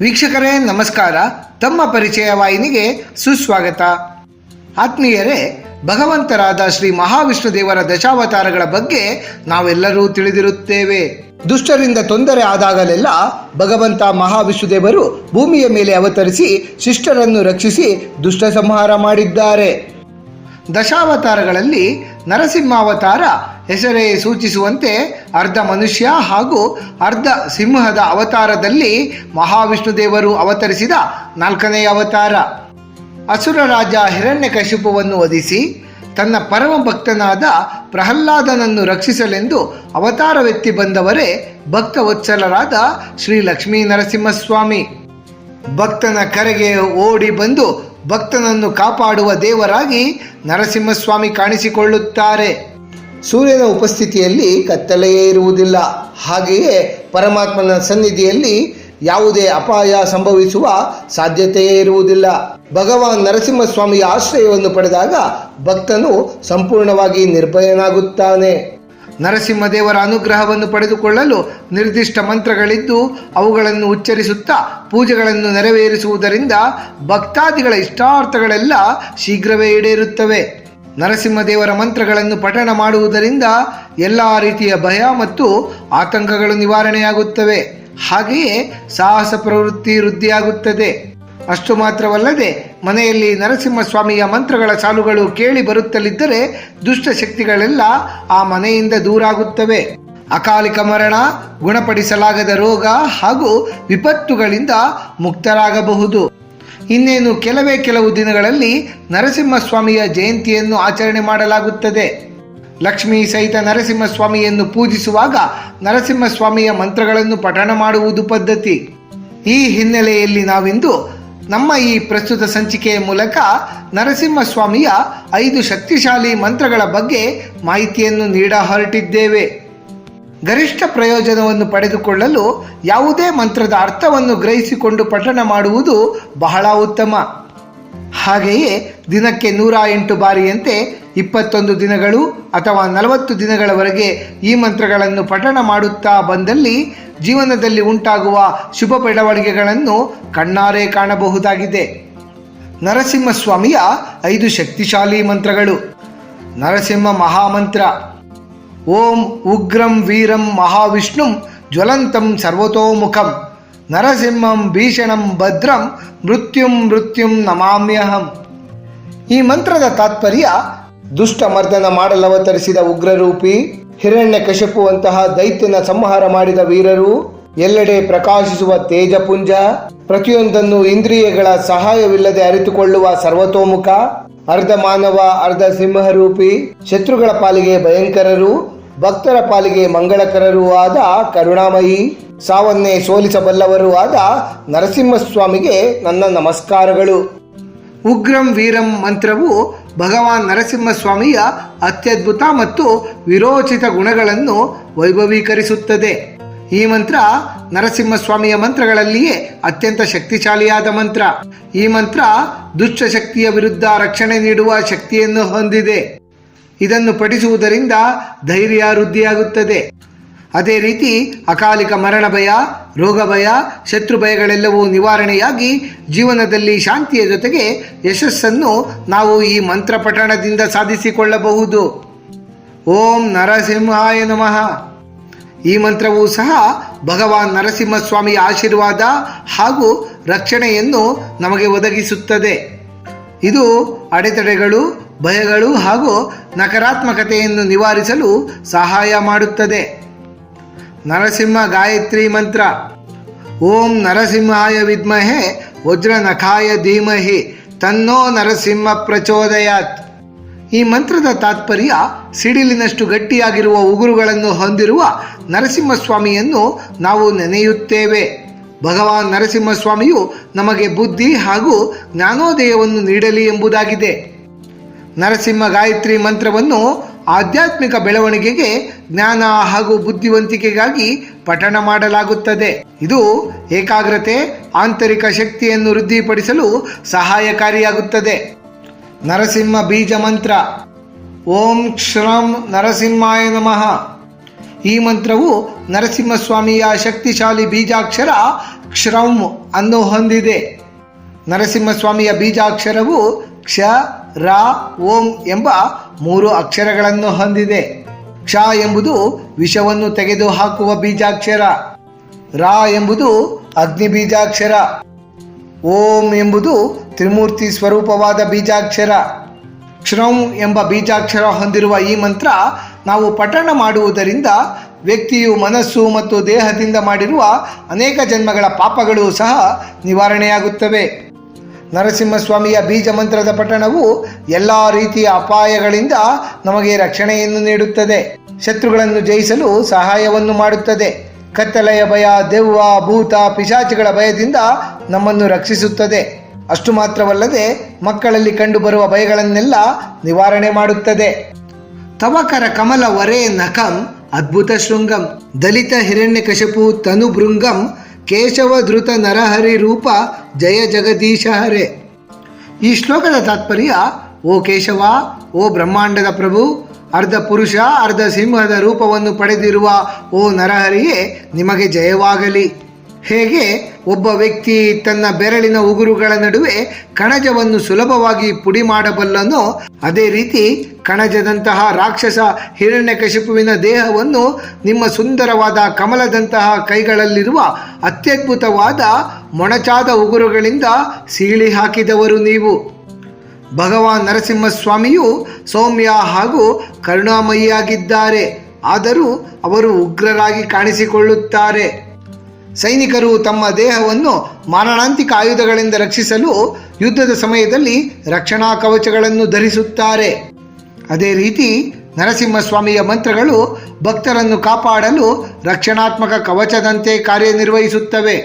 ವೀಕ್ಷಕರೇ ನಮಸ್ಕಾರ. ತಮ್ಮ ಪರಿಚಯ ವಾಹಿನಿಗೆ ಸುಸ್ವಾಗತ. ಆತ್ಮೀಯರೇ, ಭಗವಂತರಾದ ಶ್ರೀ ಮಹಾವಿಷ್ಣು ದೇವರ ದಶಾವತಾರಗಳ ಬಗ್ಗೆ ನಾವೆಲ್ಲರೂ ತಿಳಿದಿರುತ್ತೇವೆ. ದುಷ್ಟರಿಂದ ತೊಂದರೆ ಆದಾಗಲೆಲ್ಲ ಭಗವಂತ ಮಹಾವಿಷ್ಣು ದೇವರು ಭೂಮಿಯ ಮೇಲೆ ಅವತರಿಸಿ ಶಿಷ್ಟರನ್ನು ರಕ್ಷಿಸಿ ದುಷ್ಟ ಸಂಹಾರ ಮಾಡಿದ್ದಾರೆ. ದಶಾವತಾರಗಳಲ್ಲಿ ನರಸಿಂಹಾವತಾರ ಹೆಸರೇ ಸೂಚಿಸುವಂತೆ ಅರ್ಧ ಮನುಷ್ಯ ಹಾಗೂ ಅರ್ಧ ಸಿಂಹದ ಅವತಾರದಲ್ಲಿ ಮಹಾವಿಷ್ಣು ದೇವರು ಅವತರಿಸಿದ 4ನೇ ಅವತಾರ. ಅಸುರ ರಾಜ ಹಿರಣ್ಯಕಶಿಪುವನ್ನು ವಧಿಸಿ ತನ್ನ ಪರಮ ಭಕ್ತನಾದ ಪ್ರಹ್ಲಾದನನ್ನು ರಕ್ಷಿಸಲೆಂದು ಅವತಾರವೆತ್ತಿ ಬಂದವರೇ ಭಕ್ತವತ್ಸಲರಾದ ಶ್ರೀ ಲಕ್ಷ್ಮೀ ನರಸಿಂಹಸ್ವಾಮಿ. ಭಕ್ತನ ಕರೆಗೆ ಓಡಿ ಬಂದು ಭಕ್ತನನ್ನು ಕಾಪಾಡುವ ದೇವರಾಗಿ ನರಸಿಂಹಸ್ವಾಮಿ ಕಾಣಿಸಿಕೊಳ್ಳುತ್ತಾರೆ. ಸೂರ್ಯನ ಉಪಸ್ಥಿತಿಯಲ್ಲಿ ಕತ್ತಲೆಯೇ ಇರುವುದಿಲ್ಲ. ಹಾಗೆಯೇ ಪರಮಾತ್ಮನ ಸನ್ನಿಧಿಯಲ್ಲಿ ಯಾವುದೇ ಅಪಾಯ ಸಂಭವಿಸುವ ಸಾಧ್ಯತೆಯೇ ಇರುವುದಿಲ್ಲ. ಭಗವಾನ್ ನರಸಿಂಹಸ್ವಾಮಿಯ ಆಶ್ರಯವನ್ನು ಪಡೆದಾಗ ಭಕ್ತನು ಸಂಪೂರ್ಣವಾಗಿ ನಿರ್ಭಯನಾಗುತ್ತಾನೆ. ನರಸಿಂಹದೇವರ ಅನುಗ್ರಹವನ್ನು ಪಡೆದುಕೊಳ್ಳಲು ನಿರ್ದಿಷ್ಟ ಮಂತ್ರಗಳಿದ್ದು ಅವುಗಳನ್ನು ಉಚ್ಚರಿಸುತ್ತಾ ಪೂಜೆಗಳನ್ನು ನೆರವೇರಿಸುವುದರಿಂದ ಭಕ್ತಾದಿಗಳ ಇಷ್ಟಾರ್ಥಗಳೆಲ್ಲ ಶೀಘ್ರವೇ ಈಡೇರುತ್ತವೆ. ನರಸಿಂಹದೇವರ ಮಂತ್ರಗಳನ್ನು ಪಠಣ ಮಾಡುವುದರಿಂದ ಎಲ್ಲ ರೀತಿಯ ಭಯ ಮತ್ತು ಆತಂಕಗಳು ನಿವಾರಣೆಯಾಗುತ್ತವೆ. ಹಾಗೆಯೇ ಸಾಹಸ ಪ್ರವೃತ್ತಿ ವೃದ್ಧಿಯಾಗುತ್ತದೆ. ಅಷ್ಟು ಮಾತ್ರವಲ್ಲದೆ ಮನೆಯಲ್ಲಿ ನರಸಿಂಹಸ್ವಾಮಿಯ ಮಂತ್ರಗಳ ಸಾಲುಗಳು ಕೇಳಿ ಬರುತ್ತಲಿದ್ದರೆ ದುಷ್ಟ ಶಕ್ತಿಗಳೆಲ್ಲ ಆ ಮನೆಯಿಂದ ದೂರಾಗುತ್ತವೆ. ಅಕಾಲಿಕ ಮರಣ, ಗುಣಪಡಿಸಲಾಗದ ರೋಗ ಹಾಗೂ ವಿಪತ್ತುಗಳಿಂದ ಮುಕ್ತರಾಗಬಹುದು. ಇನ್ನೇನು ಕೆಲವು ದಿನಗಳಲ್ಲಿ ನರಸಿಂಹಸ್ವಾಮಿಯ ಜಯಂತಿಯನ್ನು ಆಚರಣೆ ಮಾಡಲಾಗುತ್ತದೆ. ಲಕ್ಷ್ಮೀ ಸಹಿತ ನರಸಿಂಹಸ್ವಾಮಿಯನ್ನು ಪೂಜಿಸುವಾಗ ನರಸಿಂಹಸ್ವಾಮಿಯ ಮಂತ್ರಗಳನ್ನು ಪಠಣ ಮಾಡುವುದು ಪದ್ಧತಿ. ಈ ಹಿನ್ನೆಲೆಯಲ್ಲಿ ನಾವಿಂದು ನಮ್ಮ ಈ ಪ್ರಸ್ತುತ ಸಂಚಿಕೆಯ ಮೂಲಕ ನರಸಿಂಹಸ್ವಾಮಿಯ 5 ಶಕ್ತಿಶಾಲಿ ಮಂತ್ರಗಳ ಬಗ್ಗೆ ಮಾಹಿತಿಯನ್ನು ನೀಡ ಹೊರಟಿದ್ದೇವೆ. ಗರಿಷ್ಠ ಪ್ರಯೋಜನವನ್ನು ಪಡೆದುಕೊಳ್ಳಲು ಯಾವುದೇ ಮಂತ್ರದ ಅರ್ಥವನ್ನು ಗ್ರಹಿಸಿಕೊಂಡು ಪಠಣ ಮಾಡುವುದು ಬಹಳ ಉತ್ತಮ. ಹಾಗೆಯೇ ದಿನಕ್ಕೆ 108 ಬಾರಿಯಂತೆ 21 ದಿನಗಳು ಅಥವಾ 40 ದಿನಗಳವರೆಗೆ ಈ ಮಂತ್ರಗಳನ್ನು ಪಠಣ ಮಾಡುತ್ತಾ ಬಂದಲ್ಲಿ ಜೀವನದಲ್ಲಿ ಉಂಟಾಗುವ ಶುಭ ಬೆಳವಣಿಗೆಗಳನ್ನು ಕಣ್ಣಾರೆ ಕಾಣಬಹುದಾಗಿದೆ. ನರಸಿಂಹಸ್ವಾಮಿಯ 5 ಶಕ್ತಿಶಾಲಿ ಮಂತ್ರಗಳು. ನರಸಿಂಹ ಮಹಾಮಂತ್ರ. ಓಂ ಉಗ್ರಂ ವೀರಂ ಮಹಾವಿಷ್ಣುಂ ಜ್ವಲಂತಂ ಸರ್ವತೋಮುಖಂ ನರಸಿಂಹಂ ಭೀಷಣಂ ಭದ್ರಂ ಮೃತ್ಯುಂ ನಮಾಮ್ಯಹಂ. ಈ ಮಂತ್ರದ ತಾತ್ಪರ್ಯ ದುಷ್ಟ ಮರ್ದನ ಮಾಡಲವತರಿಸಿದ ಉಗ್ರರೂಪಿ, ಹಿರಣ್ಯಕಶಿಪುವಂತಹ ದೈತ್ಯನ ಸಂಹಾರ ಮಾಡಿದ ವೀರರು, ಎಲ್ಲೆಡೆ ಪ್ರಕಾಶಿಸುವ ತೇಜಪುಂಜ, ಪ್ರತಿಯೊಂದನ್ನು ಇಂದ್ರಿಯಗಳ ಸಹಾಯವಿಲ್ಲದೆ ಅರಿತುಕೊಳ್ಳುವ ಸರ್ವತೋಮುಖ, ಅರ್ಧ ಮಾನವ ಅರ್ಧ ಸಿಂಹರೂಪಿ, ಶತ್ರುಗಳ ಪಾಲಿಗೆ ಭಯಂಕರರು, ಭಕ್ತರ ಪಾಲಿಗೆ ಮಂಗಳಕರರೂ ಆದ ಕರುಣಾಮಯಿ, ಸಾವನ್ನೇ ಸೋಲಿಸಬಲ್ಲವರೂ ಆದ ನರಸಿಂಹಸ್ವಾಮಿಗೆ ನನ್ನ ನಮಸ್ಕಾರಗಳು. ಉಗ್ರಂ ವೀರಂ ಮಂತ್ರವು ಭಗವಾನ್ ನರಸಿಂಹಸ್ವಾಮಿಯ ಅತ್ಯದ್ಭುತ ಮತ್ತು ವಿರೋಚಿತ ಗುಣಗಳನ್ನು ವೈಭವೀಕರಿಸುತ್ತದೆ. ಈ ಮಂತ್ರ ನರಸಿಂಹಸ್ವಾಮಿಯ ಮಂತ್ರಗಳಲ್ಲಿಯೇ ಅತ್ಯಂತ ಶಕ್ತಿಶಾಲಿಯಾದ ಮಂತ್ರ. ಈ ಮಂತ್ರ ದುಷ್ಟ ಶಕ್ತಿಯ ವಿರುದ್ಧ ರಕ್ಷಣೆ ನೀಡುವ ಶಕ್ತಿಯನ್ನು ಹೊಂದಿದೆ. ಇದನ್ನು ಪಠಿಸುವುದರಿಂದ ಧೈರ್ಯ ವೃದ್ಧಿಯಾಗುತ್ತದೆ. ಅದೇ ರೀತಿ ಅಕಾಲಿಕ ಮರಣ ಭಯ, ರೋಗ ಭಯ, ಶತ್ರು ಭಯಗಳೆಲ್ಲವೂ ನಿವಾರಣೆಯಾಗಿ ಜೀವನದಲ್ಲಿ ಶಾಂತಿಯ ಜೊತೆಗೆ ಯಶಸ್ಸನ್ನು ನಾವು ಈ ಮಂತ್ರ ಪಠಣದಿಂದ ಸಾಧಿಸಿಕೊಳ್ಳಬಹುದು. ಓಂ ನರಸಿಂಹಾಯ ನಮಃ. ಈ ಮಂತ್ರವೂ ಸಹ ಭಗವಾನ್ ನರಸಿಂಹಸ್ವಾಮಿಯ ಆಶೀರ್ವಾದ ಹಾಗೂ ರಕ್ಷಣೆಯನ್ನು ನಮಗೆ ಒದಗಿಸುತ್ತದೆ. ಇದು ಅಡೆತಡೆಗಳು, ಭಯಗಳು ಹಾಗೂ ನಕಾರಾತ್ಮಕತೆಯನ್ನು ನಿವಾರಿಸಲು ಸಹಾಯ ಮಾಡುತ್ತದೆ. ನರಸಿಂಹ ಗಾಯತ್ರಿ ಮಂತ್ರ. ಓಂ ನರಸಿಂಹಾಯ ವಿದ್ಮಹೆ ವಜ್ರನಖಾಯ ಧೀಮಹಿ ತನ್ನೋ ನರಸಿಂಹ ಪ್ರಚೋದಯಾತ್. ಈ ಮಂತ್ರದ ತಾತ್ಪರ್ಯ ಸಿಡಿಲಿನಷ್ಟು ಗಟ್ಟಿಯಾಗಿರುವ ಉಗುರುಗಳನ್ನು ಹೊಂದಿರುವ ನರಸಿಂಹಸ್ವಾಮಿಯನ್ನು ನಾವು ನೆನೆಯುತ್ತೇವೆ. ಭಗವಾನ್ ನರಸಿಂಹಸ್ವಾಮಿಯು ನಮಗೆ ಬುದ್ಧಿ ಹಾಗೂ ಜ್ಞಾನೋದಯವನ್ನು ನೀಡಲಿ ಎಂಬುದಾಗಿದೆ. ನರಸಿಂಹ ಗಾಯತ್ರಿ ಮಂತ್ರವನ್ನು ಆಧ್ಯಾತ್ಮಿಕ ಬೆಳವಣಿಗೆಗೆ, ಜ್ಞಾನ ಹಾಗೂ ಬುದ್ಧಿವಂತಿಕೆಗಾಗಿ ಪಠಣ ಮಾಡಲಾಗುತ್ತದೆ. ಇದು ಏಕಾಗ್ರತೆ, ಆಂತರಿಕ ಶಕ್ತಿಯನ್ನು ವೃದ್ಧಿಪಡಿಸಲು ಸಹಾಯಕಾರಿಯಾಗುತ್ತದೆ. ನರಸಿಂಹ ಬೀಜ ಮಂತ್ರ. ಓಂ ಶ್ರಂ ನರಸಿಂಹಾಯ ನಮಃ. ಈ ಮಂತ್ರವು ನರಸಿಂಹಸ್ವಾಮಿಯ ಶಕ್ತಿಶಾಲಿ ಬೀಜಾಕ್ಷರ ಕ್ಷರಂ ಅನ್ನು ಹೊಂದಿದೆ. ನರಸಿಂಹಸ್ವಾಮಿಯ ಬೀಜಾಕ್ಷರವು ಕ್ಷ, ರ, ಓಂ ಎಂಬ 3 ಅಕ್ಷರಗಳನ್ನು ಹೊಂದಿದೆ. ಕ್ಷ ಎಂಬುದು ವಿಷವನ್ನು ತೆಗೆದುಹಾಕುವ ಬೀಜಾಕ್ಷರ. ರ ಎಂಬುದು ಅಗ್ನಿ ಬೀಜಾಕ್ಷರ. ಓಂ ಎಂಬುದು ತ್ರಿಮೂರ್ತಿ ಸ್ವರೂಪವಾದ ಬೀಜಾಕ್ಷರ. ಕ್ಷರಂ ಎಂಬ ಬೀಜಾಕ್ಷರ ಹೊಂದಿರುವ ಈ ಮಂತ್ರ ನಾವು ಪಠಣ ಮಾಡುವುದರಿಂದ ವ್ಯಕ್ತಿಯು ಮನಸ್ಸು ಮತ್ತು ದೇಹದಿಂದ ಮಾಡಿರುವ ಅನೇಕ ಜನ್ಮಗಳ ಪಾಪಗಳು ಸಹ ನಿವಾರಣೆಯಾಗುತ್ತವೆ. ನರಸಿಂಹಸ್ವಾಮಿಯ ಬೀಜ ಮಂತ್ರದ ಪಠಣವು ಎಲ್ಲ ರೀತಿಯ ಅಪಾಯಗಳಿಂದ ನಮಗೆ ರಕ್ಷಣೆಯನ್ನು ನೀಡುತ್ತದೆ. ಶತ್ರುಗಳನ್ನು ಜಯಿಸಲು ಸಹಾಯವನ್ನು ಮಾಡುತ್ತದೆ. ಕತ್ತಲೆಯ ಭಯ, ದೆವ್ವ, ಭೂತ, ಪಿಶಾಚಿಗಳ ಭಯದಿಂದ ನಮ್ಮನ್ನು ರಕ್ಷಿಸುತ್ತದೆ. ಅಷ್ಟು ಮಾತ್ರವಲ್ಲದೆ ಮಕ್ಕಳಲ್ಲಿ ಕಂಡುಬರುವ ಭಯಗಳನ್ನೆಲ್ಲ ನಿವಾರಣೆ ಮಾಡುತ್ತದೆ. ತವಕರ ಕಮಲ ವರೇ ನಖಂ ಅದ್ಭುತ ಶೃಂಗಂ ದಲಿತ ಹಿರಣ್ಯಕಶಪು ತನು ಭೃಂಗಂ ಕೇಶವ ಧೃತ ನರಹರಿ ರೂಪ ಜಯ ಜಗದೀಶ ಹರೆ. ಈ ಶ್ಲೋಕದ ತಾತ್ಪರ್ಯ: ಓ ಕೇಶವ, ಓ ಬ್ರಹ್ಮಾಂಡದ ಪ್ರಭು, ಅರ್ಧ ಪುರುಷ ಅರ್ಧ ಸಿಂಹದ ರೂಪವನ್ನು ಪಡೆದಿರುವ ಓ ನರಹರಿಯೇ, ನಿಮಗೆ ಜಯವಾಗಲಿ. ಹೇಗೆ ಒಬ್ಬ ವ್ಯಕ್ತಿ ತನ್ನ ಬೆರಳಿನ ಉಗುರುಗಳ ನಡುವೆ ಕಣಜವನ್ನು ಸುಲಭವಾಗಿ ಪುಡಿ ಮಾಡಬಲ್ಲನೋ, ಅದೇ ರೀತಿ ಕಣಜದಂತಹ ರಾಕ್ಷಸ ಹಿರಣ್ಯಕಶಿಪುವಿನ ದೇಹವನ್ನು ನಿಮ್ಮ ಸುಂದರವಾದ ಕಮಲದಂತಹ ಕೈಗಳಲ್ಲಿರುವ ಅತ್ಯದ್ಭುತವಾದ ಮೊಣಚಾದ ಉಗುರುಗಳಿಂದ ಸೀಳಿ ಹಾಕಿದವರು ನೀವು. ಭಗವಾನ್ ನರಸಿಂಹಸ್ವಾಮಿಯು ಸೌಮ್ಯ ಹಾಗೂ ಕರುಣಾಮಯಿಯಾಗಿದ್ದಾರೆ. ಆದರೂ ಅವರು ಉಗ್ರರಾಗಿ ಕಾಣಿಸಿಕೊಳ್ಳುತ್ತಾರೆ. ಸೈನಿಕರು ತಮ್ಮ ದೇಹವನ್ನು ಮಾರಣಾಂತಿಕ ಆಯುಧಗಳಿಂದ ರಕ್ಷಿಸಲು ಯುದ್ಧದ ಸಮಯದಲ್ಲಿ ರಕ್ಷಣಾ ಕವಚಗಳನ್ನು ಧರಿಸುತ್ತಾರೆ. ಅದೇ ರೀತಿ ನರಸಿಂಹಸ್ವಾಮಿಯ ಮಂತ್ರಗಳು ಭಕ್ತರನ್ನು ಕಾಪಾಡಲು ರಕ್ಷಣಾತ್ಮಕ ಕವಚದಂತೆ ಕಾರ್ಯನಿರ್ವಹಿಸುತ್ತವೆ.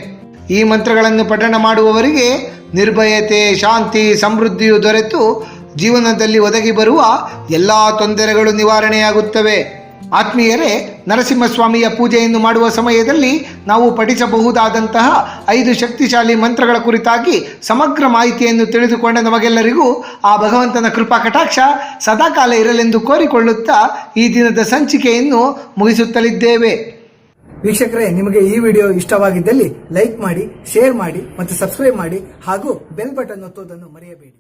ಈ ಮಂತ್ರಗಳನ್ನು ಪಠಣ ಮಾಡುವವರಿಗೆ ನಿರ್ಭಯತೆ, ಶಾಂತಿ, ಸಮೃದ್ಧಿಯು ದೊರೆತು ಜೀವನದಲ್ಲಿ ಒದಗಿ ಬರುವ ಎಲ್ಲ ತೊಂದರೆಗಳು ನಿವಾರಣೆಯಾಗುತ್ತವೆ. ಆತ್ಮೀಯರೇ, ನರಸಿಂಹಸ್ವಾಮಿಯ ಪೂಜೆಯನ್ನು ಮಾಡುವ ಸಮಯದಲ್ಲಿ ನಾವು ಪಠಿಸಬಹುದಾದಂತಹ 5 ಶಕ್ತಿಶಾಲಿ ಮಂತ್ರಗಳ ಕುರಿತಾಗಿ ಸಮಗ್ರ ಮಾಹಿತಿಯನ್ನು ತಿಳಿದುಕೊಂಡ ನಮಗೆಲ್ಲರಿಗೂ ಆ ಭಗವಂತನ ಕೃಪಾ ಕಟಾಕ್ಷ ಸದಾಕಾಲ ಇರಲೆಂದು ಕೋರಿಕೊಳ್ಳುತ್ತಾ ಈ ದಿನದ ಸಂಚಿಕೆಯನ್ನು ಮುಗಿಸುತ್ತಲಿದ್ದೇವೆ. ವೀಕ್ಷಕರೇ, ನಿಮಗೆ ಈ ವಿಡಿಯೋ ಇಷ್ಟವಾಗಿದ್ದಲ್ಲಿ ಲೈಕ್ ಮಾಡಿ, ಶೇರ್ ಮಾಡಿ ಮತ್ತು ಸಬ್ಸ್ಕ್ರೈಬ್ ಮಾಡಿ ಹಾಗೂ ಬೆಲ್ ಬಟನ್ ಒತ್ತುವುದನ್ನು ಮರೆಯಬೇಡಿ.